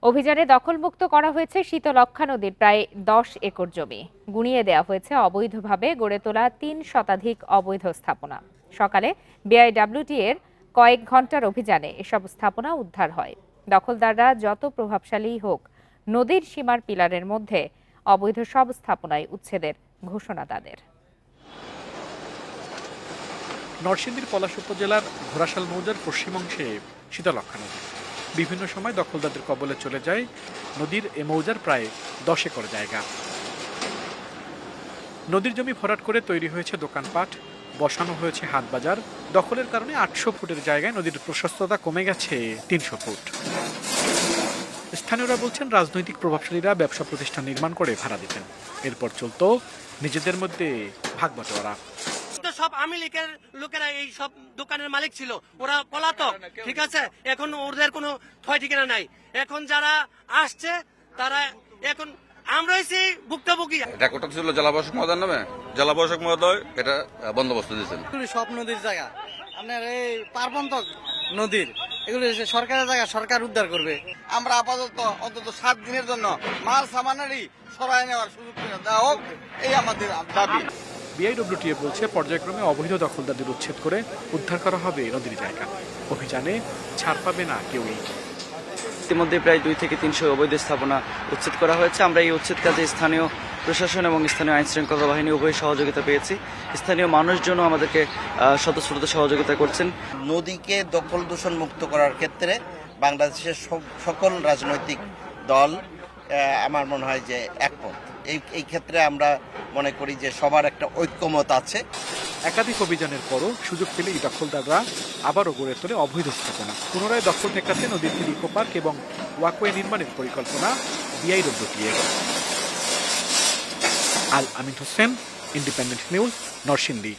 অভিযানে দখলমুক্ত করা হয়েছে শীতলক্ষ্যা নদীর প্রায় 10 একর জমি। গুঁড়িয়ে দেওয়া হয়েছে অবৈধভাবে গড়ে তোলা 3 শতাধিক অবৈধ স্থাপনা। সকালে বিআইডব্লিউটি এর কয়েক ঘন্টার অভিযানে এসব স্থাপনা উদ্ধার হয়। দখলদাররা যত প্রভাবশালী হোক, নদীর সীমার পিলারের মধ্যে অবৈধ সব স্থাপনায় উচ্ছেদের ঘোষণা তাদের। নরসিংদীর পলাশ উপজেলার ঘোড়াশাল মৌজার পশ্চিমাংশে শীতলক্ষ্যা নদী বিভিন্ন সময় দখলদারদের কবলে চলে যায়। নদীর এ মৌজার প্রায় 10 একর জায়গা। নদীর জমি ভরাট করে তৈরি হয়েছে দোকানপাট, বসানো হয়েছে হাট বাজার। দখলের কারণে 800 ফুটের জায়গায় নদীর প্রশস্ততা কমে গেছে 300 ফুট। স্থানীয়রা বলছেন, রাজনৈতিক প্রভাবশালীরা ব্যবসা প্রতিষ্ঠান নির্মাণ করে ভাড়া দিতেন, এরপর চলতো নিজেদের মধ্যে ভাগ বাটোয়ারা। সব আওয়ামী লীগের লোকেরা এই সব দোকানের মালিক ছিল, ওরা পলাতক, ঠিক আছে। এখন ওদের কোনো ঠয় ঠিকানা নাই। এখন যারা আসছে তারা এখন আমরা হয়েছি ভুক্তভোগী। এটা কোটা ছিল জেলাবাসক মহোদয়ের নামে, জেলাবাসক মহোদয় এটা বন্দোবস্ত দিয়েছেন। সব নদীর জায়গা আপনার এই পার্বন্তক নদীর, এগুলো সরকারের জায়গা, সরকার উদ্ধার করবে। আমরা আপাতত অন্তত 7 দিনের জন্য মাল সামানারই সরাই নেওয়ার সুযোগ করে দেওয়া হোক, এই আমাদের দাবি। বিআইডব্লিউটিএ বলছে, পর্যায়ক্রমে অবৈধ দখলদারদের উচ্ছেদ করে উদ্ধার করা হবে নদীর জায়গা। অভিযানে ছাড় পাবে না কেউই। ইতিমধ্যে প্রায় 2 থেকে 300 অবৈধ স্থাপনা উচ্ছেদ করা হয়েছে। আমরা এই উচ্ছেদ কাজে স্থানীয় প্রশাসন এবং স্থানীয় আইন শৃঙ্খলা বাহিনী উভয় সহযোগিতা পেয়েছি। স্থানীয় মানুষজনও আমাদেরকে স্বতঃস্ফূর্ত সহযোগিতা করছেন। নদীকে দখল দূষণ মুক্ত করার ক্ষেত্রে বাংলাদেশের সকল রাজনৈতিক দল আমার মনে হয় যে একমত। এই ক্ষেত্রে আমরা মনে করি যে সবার একটা ঐক্যমত আছে। একাধিক অভিযানের পরও সুযোগ পেলে এই দখলদাররা আবারও গড়ে তোলে অবৈধ স্থাপনা। পুনরায় দখল ঠেকাতে নদীর তীরে ইকো পার্ক এবং ওয়াকওয়ে নির্মাণের পরিকল্পনা বিআইডব্লিউটিএর। আল আমিন হোসেন, ইন্ডিপেন্ডেন্ট নিউজ, নরসিংদী।